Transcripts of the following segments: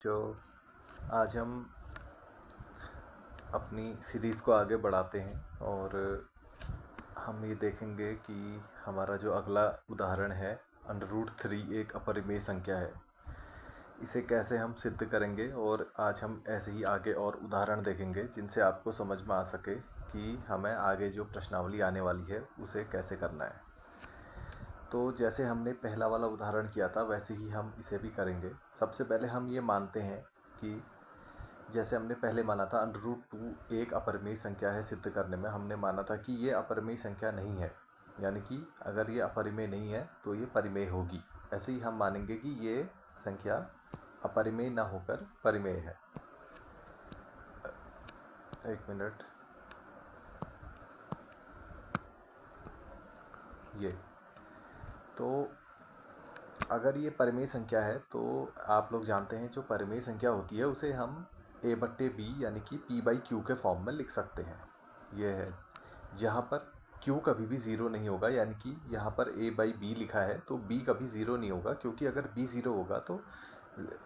जो आज हम अपनी सीरीज़ को आगे बढ़ाते हैं और हम ये देखेंगे कि हमारा जो अगला उदाहरण है √3 एक अपरिमेय संख्या है। इसे कैसे हम सिद्ध करेंगे और आज हम ऐसे ही आगे और उदाहरण देखेंगे जिनसे आपको समझ में आ सके कि हमें आगे जो प्रश्नावली आने वाली है उसे कैसे करना है। तो जैसे हमने पहला वाला उदाहरण किया था वैसे ही हम इसे भी करेंगे। सबसे पहले हम ये मानते हैं कि जैसे हमने पहले माना था √2 एक अपरिमेय संख्या है सिद्ध करने में हमने माना था कि ये अपरिमेय संख्या नहीं है, यानी कि अगर ये अपरिमेय नहीं है तो ये परिमेय होगी। ऐसे ही हम मानेंगे कि ये संख्या अपरिमेय ना होकर परिमेय है। एक मिनट, ये तो अगर ये परिमेय संख्या है तो आप लोग जानते हैं जो परिमेय संख्या होती है उसे हम a/b यानी कि p/q के फॉर्म में लिख सकते हैं। ये है जहाँ पर q कभी भी ज़ीरो नहीं होगा, यानी कि यहाँ पर a/b लिखा है तो b कभी ज़ीरो नहीं होगा, क्योंकि अगर b ज़ीरो होगा तो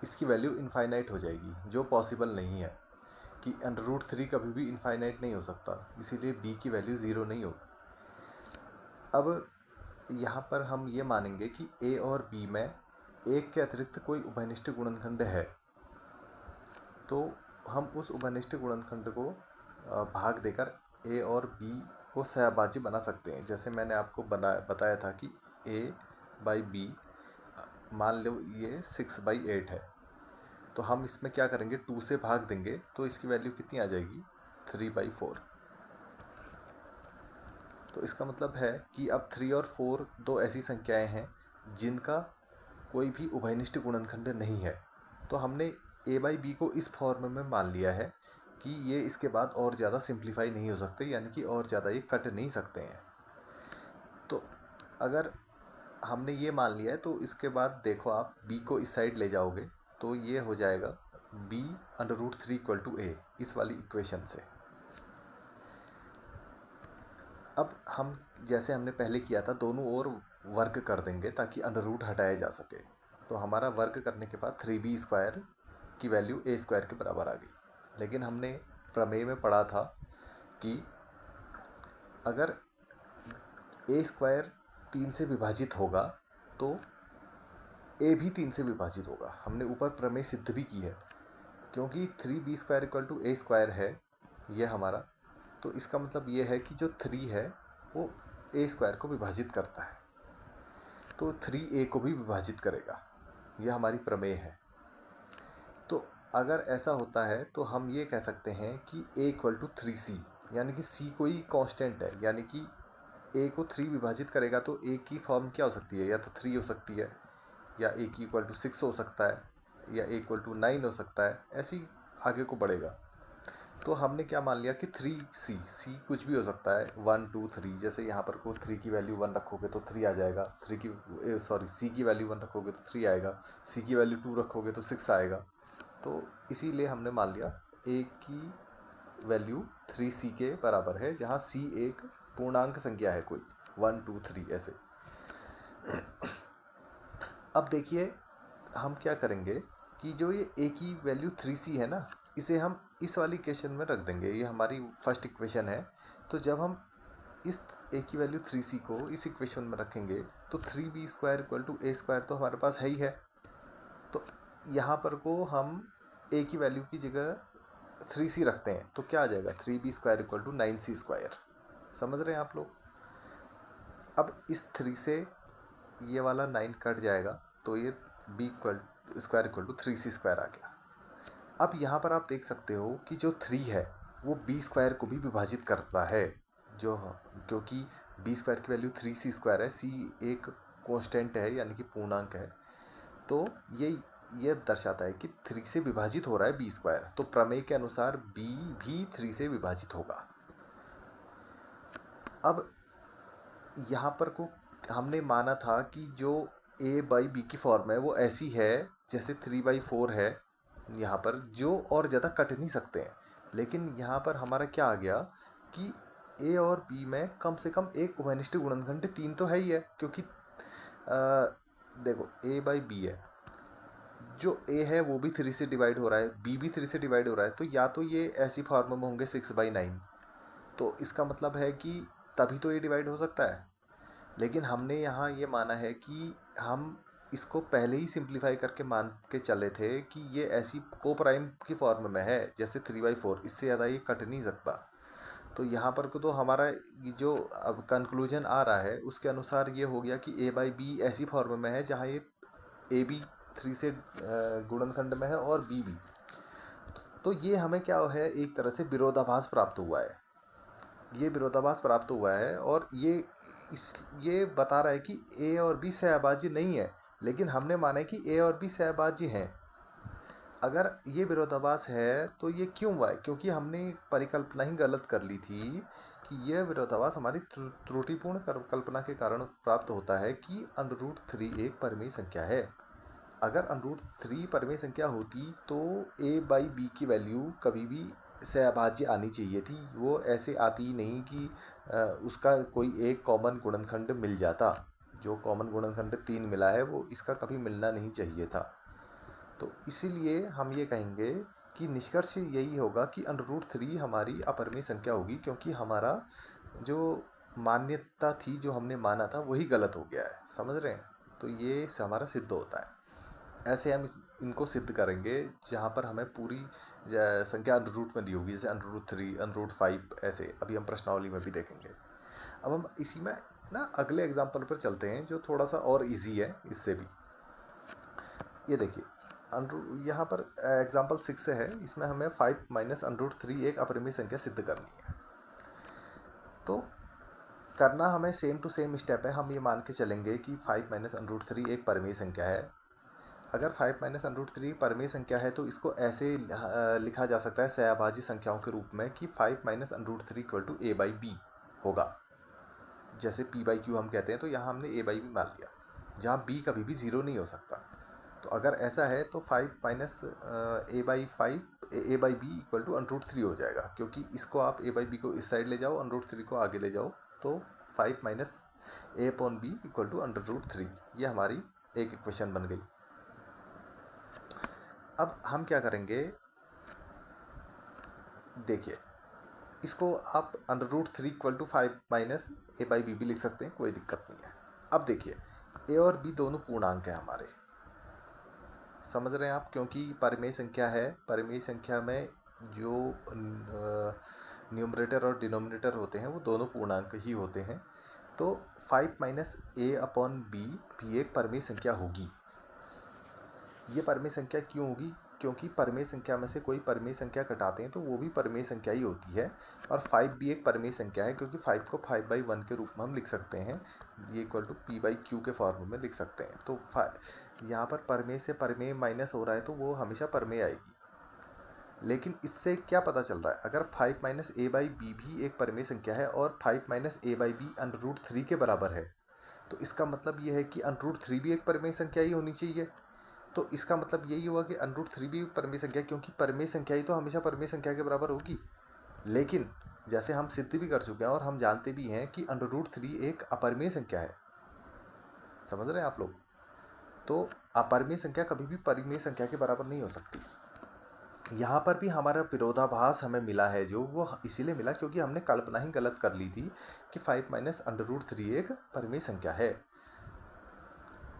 इसकी वैल्यू इनफाइनाइट हो जाएगी, जो पॉसिबल नहीं है कि √3 कभी भी इनफाइनाइट नहीं हो सकता, इसीलिए b की वैल्यू ज़ीरो नहीं होगी। अब यहाँ पर हम ये मानेंगे कि a और b में एक के अतिरिक्त कोई उभयनिष्ठ गुणनखंड है, तो हम उस उभयनिष्ठ गुणनखंड को भाग देकर a और b को सहभाज्य बना सकते हैं। जैसे मैंने आपको बताया था कि a/b मान लो ये 6/8 है, तो हम इसमें क्या करेंगे, 2 से भाग देंगे तो इसकी वैल्यू कितनी आ जाएगी, 3/4। तो इसका मतलब है कि अब 3 और 4 दो ऐसी संख्याएं हैं जिनका कोई भी उभयनिष्ठ गुणनखंड नहीं है। तो हमने a/b को इस फॉर्म में मान लिया है कि ये इसके बाद और ज़्यादा सिंप्लीफाई नहीं हो सकते, यानी कि और ज़्यादा ये कट नहीं सकते हैं। तो अगर हमने ये मान लिया है तो इसके बाद देखो, आप b को इस साइड ले जाओगे तो ये हो जाएगा b√3 = a, इस वाली इक्वेशन से। अब हम जैसे हमने पहले किया था दोनों ओर वर्ग कर देंगे ताकि अंडर हटाया जा सके। तो हमारा वर्ग करने के बाद 3b² की वैल्यू a² के बराबर आ गई। लेकिन हमने प्रमेय में पढ़ा था कि अगर a² 3 से विभाजित होगा तो a भी 3 से विभाजित होगा। हमने ऊपर प्रमेय सिद्ध भी की है, क्योंकि 3b² = a² है यह हमारा। तो इसका मतलब ये है कि जो 3 है वो a² को विभाजित करता है, तो 3a को भी विभाजित करेगा। यह हमारी प्रमेय है। तो अगर ऐसा होता है तो हम ये कह सकते हैं कि a = 3c, यानी कि c कोई कांस्टेंट है, यानी कि a को 3 विभाजित करेगा तो a की फॉर्म क्या हो सकती है, या तो 3 हो सकती है, या a = 6 हो सकता है, या a = 9 हो सकता है, ऐसी आगे को बढ़ेगा। तो हमने क्या मान लिया कि 3c कुछ भी हो सकता है, 1 2 3। जैसे यहाँ पर को 3 की वैल्यू 1 रखोगे तो 3 आ जाएगा, c की वैल्यू 1 रखोगे तो 3 आएगा, c की वैल्यू 2 रखोगे तो 6 आएगा। तो इसीलिए हमने मान लिया a की वैल्यू 3c के बराबर है, जहाँ c एक पूर्णांक संख्या है, कोई 1 2 3 ऐसे। अब देखिए हम क्या करेंगे कि जो ये a की वैल्यू 3c है ना, इसे हम इस वाली इक्वेशन में रख देंगे। ये हमारी फर्स्ट इक्वेशन है। तो जब हम इस a की वैल्यू 3c को इस इक्वेशन में रखेंगे तो 3b² = a² तो हमारे पास है ही है। तो यहाँ पर को हम a की वैल्यू की जगह 3c रखते हैं तो क्या आ जाएगा, 3b² = 9c²। समझ रहे हैं आप लोग। अब इस 3 से ये वाला 9 कट जाएगा तो ये b² = 3c² आ गया। अब यहाँ पर आप देख सकते हो कि जो 3 है वो b² को भी विभाजित करता है, क्योंकि b² की वैल्यू 3c² है, c एक कांस्टेंट है यानी कि पूर्णांक है। तो ये दर्शाता है कि 3 से विभाजित हो रहा है b²। तो प्रमेय के अनुसार b भी 3 से विभाजित होगा। अब यहाँ पर को हमने माना था कि जो a/b की फॉर्म है वो ऐसी है जैसे 3/4 है यहाँ पर, जो और ज़्यादा कट नहीं सकते हैं। लेकिन यहाँ पर हमारा क्या आ गया कि a और b में कम से कम एक उभयनिष्ठ गुणनखंड 3 तो है ही है, क्योंकि देखो a/b है, जो ए है वो भी 3 से डिवाइड हो रहा है, बी भी 3 से डिवाइड हो रहा है, तो या तो ये ऐसी फॉर्म में होंगे 6/9, तो इसका मतलब है कि तभी तो ये डिवाइड हो सकता है। लेकिन हमने यहाँ ये माना है कि हम इसको पहले ही सिंप्लीफाई करके मान के चले थे कि ये ऐसी को प्राइम की फॉर्म में है, जैसे 3/4, इससे ज़्यादा ये कट नहीं सकता। तो यहाँ पर को तो हमारा ये जो अब कंक्लूजन आ रहा है उसके अनुसार ये हो गया कि a/b ऐसी फॉर्म में है जहाँ ये ए बी 3 से गुणनखंड में है और बी भी। तो ये हमें क्या है, एक तरह से विरोधाभास प्राप्त हुआ है। ये विरोधाभास प्राप्त हुआ है और ये बता रहा है कि ए और बी सहभाज्य नहीं है, लेकिन हमने माना है कि ए और बी सहभाज्य हैं। अगर ये विरोधाभास है तो ये क्यों हुआ है? क्योंकि हमने परिकल्पना ही गलत कर ली थी कि यह विरोधाभास हमारी त्रुटिपूर्ण कल्पना के कारण प्राप्त होता है कि √3 एक परिमेय संख्या है। अगर √3 परिमेय संख्या होती तो a/b की वैल्यू कभी भी सहभाज्य आनी चाहिए थी। वो ऐसे आती ही नहीं कि उसका कोई एक कॉमन गुणनखंड मिल जाता। जो कॉमन गुणनखंड 3 मिला है वो इसका कभी मिलना नहीं चाहिए था। तो इसीलिए हम ये कहेंगे कि निष्कर्ष यही होगा कि √3 हमारी अपरिमेय संख्या होगी, क्योंकि हमारा जो मान्यता थी, जो हमने माना था, वही गलत हो गया है। समझ रहे हैं? तो ये हमारा सिद्ध होता है। ऐसे हम इनको सिद्ध करेंगे जहाँ पर हमें पूरी संख्या √रूट में दी होगी, जैसे √3, √5, ऐसे अभी हम प्रश्नावली में भी देखेंगे। अब हम इसी में ना अगले एग्जाम्पल पर चलते हैं जो थोड़ा सा और इजी है इससे भी। ये देखिए, यहाँ पर एग्जाम्पल 6 है, इसमें हमें 5 - √3 एक अपरिमेय संख्या सिद्ध करनी है। तो करना हमें सेम टू सेम स्टेप है। हम ये मान के चलेंगे कि 5 - √3 एक परिमेय संख्या है। अगर 5 - √3 परिमेय संख्या है तो इसको ऐसे लिखा जा सकता है सहभाज्य संख्याओं के रूप में कि 5 - √3 = a/b होगा। जैसे p/q हम कहते हैं, तो यहाँ हमने a/b मान लिया, जहाँ b कभी भी 0 नहीं हो सकता। तो अगर ऐसा है तो 5 - a/5 a/b = √3 हो जाएगा, क्योंकि इसको आप a/b को इस साइड ले जाओ, √3 को आगे ले जाओ, तो 5 - a/b = √3। ये हमारी एक इक्वेशन बन गई। अब हम क्या करेंगे, देखिए, इसको आप √3 = 5 - a/b भी लिख सकते हैं, कोई दिक्कत नहीं है। अब देखिए, a और b दोनों पूर्णांक हैं हमारे, समझ रहे हैं आप? क्योंकि परिमेय संख्या है, परिमेय संख्या में जो न्यूमरेटर और डिनोमिनेटर होते हैं वो दोनों पूर्णांक ही होते हैं। तो 5 - a/b भी एक परिमेय संख्या होगी। ये परिमेय संख्या क्यों होगी? क्योंकि परिमेय संख्या में से कोई परिमेय संख्या घटाते हैं तो वो भी परिमेय संख्या ही होती है। और 5 भी एक परिमेय संख्या है, क्योंकि 5 को 5/1 के रूप में हम लिख सकते हैं। ये =p/q के फॉर्म में लिख सकते हैं। तो यहाँ पर परिमेय से परिमेय माइनस हो रहा है तो वो हमेशा परिमेय आएगी। लेकिन इससे क्या पता चल रहा है, अगर 5 - a/b भी एक परिमेय संख्या है और 5 - a/b √3 के बराबर है, तो इसका मतलब ये है कि √3 भी एक परिमेय संख्या ही होनी चाहिए। तो इसका मतलब यही हुआ कि √3 भी परिमेय संख्या, क्योंकि परिमेय संख्या ही तो हमेशा परिमेय संख्या के बराबर होगी। लेकिन जैसे हम सिद्ध भी कर चुके हैं और हम जानते भी हैं कि √3 एक अपरिमेय संख्या है। समझ रहे हैं आप लोग? तो अपरिमेय संख्या कभी भी परिमेय संख्या के बराबर नहीं हो सकती। यहाँ पर भी हमारा विरोधाभास हमें मिला है, जो वो इसीलिए मिला क्योंकि हमने कल्पना ही गलत कर ली थी कि 5 - √3 एक परिमेय संख्या है।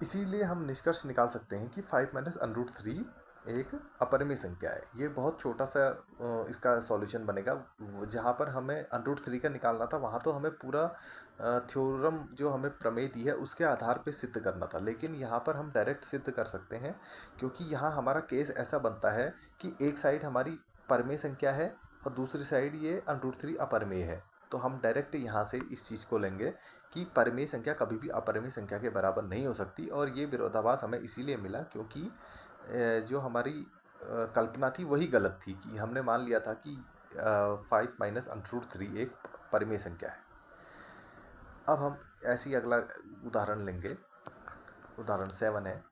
इसीलिए हम निष्कर्ष निकाल सकते हैं कि 5 - √3 एक अपरिमेय संख्या है। ये बहुत छोटा सा इसका सॉल्यूशन बनेगा। जहाँ पर हमें √3 का निकालना था, वहाँ तो हमें पूरा थ्योरम जो हमें प्रमेय दी है उसके आधार पे सिद्ध करना था, लेकिन यहाँ पर हम डायरेक्ट सिद्ध कर सकते हैं, क्योंकि यहाँ हमारा केस ऐसा बनता है कि एक साइड हमारी परिमेय संख्या है और दूसरी साइड ये √3 अपरिमेय है। तो हम डायरेक्ट यहाँ से इस चीज़ को लेंगे कि परिमेय संख्या कभी भी अपरिमेय संख्या के बराबर नहीं हो सकती। और ये विरोधाभास हमें इसीलिए मिला क्योंकि जो हमारी कल्पना थी वही गलत थी, कि हमने मान लिया था कि 5 - √3 एक परिमेय संख्या है। अब हम ऐसी अगला उदाहरण लेंगे। उदाहरण 7 है,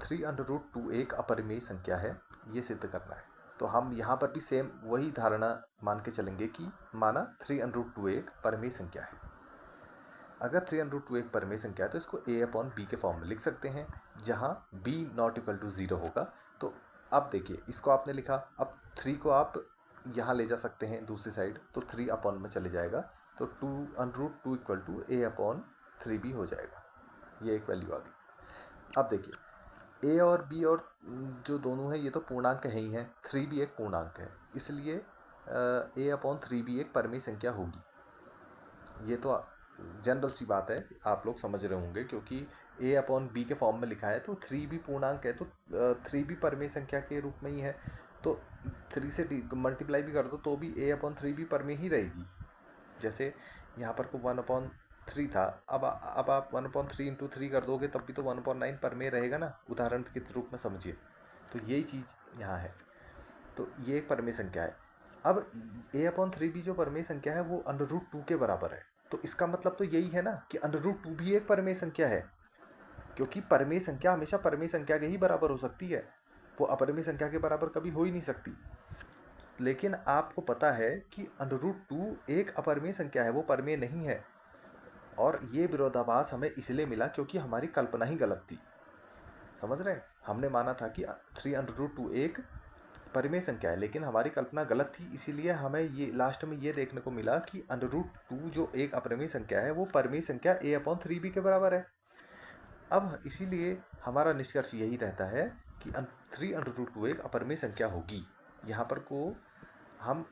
3√2 एक अपरिमेय संख्या है, ये सिद्ध करना है। तो हम यहाँ पर भी सेम वही धारणा मान के चलेंगे कि माना 3√2 एक परिमेय संख्या है। अगर 3√2 एक परिमेय संख्या है तो इसको a/b के फॉर्म में लिख सकते हैं, जहाँ b नॉट इक्वल टू 0 होगा। तो अब देखिए, इसको आपने लिखा, अब 3 को आप यहाँ ले जा सकते हैं दूसरी साइड, तो 3 अपॉन में चले जाएगा, तो 2√2 इक्वल टू a/3b हो जाएगा। ये एक वैल्यू आ गई। अब देखिए, a और b और जो दोनों हैं ये तो पूर्णांक है ही हैं, 3 भी एक पूर्णांक है, इसलिए a/3b एक परिमेय संख्या होगी। ये तो जनरल सी बात है, आप लोग समझ रहे होंगे, क्योंकि a/b के फॉर्म में लिखा है तो 3 भी पूर्णांक है, तो 3 भी परिमेय संख्या के रूप में ही है, तो 3 से मल्टीप्लाई भी कर दो तो भी a/3 भी परिमेय ही रहेगी। जैसे यहाँ पर को 1/3 था, अब आप 1/3 इंटू 3 कर दोगे तब भी तो 1/9 परिमेय रहेगा ना, उदाहरण के रूप में समझिए। तो यही चीज़ यहाँ है, तो ये एक परिमेय संख्या है। अब a/3 भी जो परिमेय संख्या है वो √2 के बराबर है, तो इसका मतलब तो यही है ना कि √2 भी एक परिमेय संख्या है, क्योंकि परिमेय संख्या हमेशा परिमेय संख्या के ही बराबर हो सकती है, वो अपरिमेय संख्या के बराबर कभी हो ही नहीं सकती। लेकिन आपको पता है कि √2 एक अपरिमेय संख्या है, वो परिमेय नहीं है, और ये विरोधाभास हमें इसलिए मिला क्योंकि हमारी कल्पना ही गलत थी। समझ रहे हैं, हमने माना था कि 3√2 एक परिमेय संख्या है, लेकिन हमारी कल्पना गलत थी, इसीलिए हमें ये लास्ट में ये देखने को मिला कि √2 जो एक अपरिमेय संख्या है वो परिमेय संख्या a/3b के बराबर है। अब इसीलिए हमारा निष्कर्ष यही रहता है कि 3√2 एक अपरिमेय संख्या होगी। यहाँ पर को हम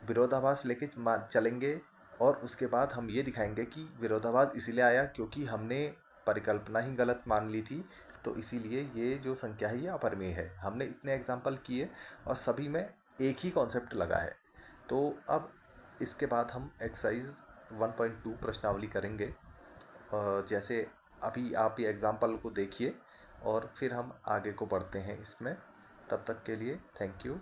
विरोधाभास लेके चलेंगे, और उसके बाद हम ये दिखाएंगे कि विरोधाभास इसलिए आया क्योंकि हमने परिकल्पना ही गलत मान ली थी, तो इसीलिए ये जो संख्या है ये अपरिमेय है। हमने इतने एग्जाम्पल किए और सभी में एक ही कॉन्सेप्ट लगा है। तो अब इसके बाद हम एक्सरसाइज 1.2 प्रश्नावली करेंगे। जैसे अभी आप ये एग्जाम्पल को देखिए और फिर हम आगे को बढ़ते हैं इसमें। तब तक के लिए थैंक यू।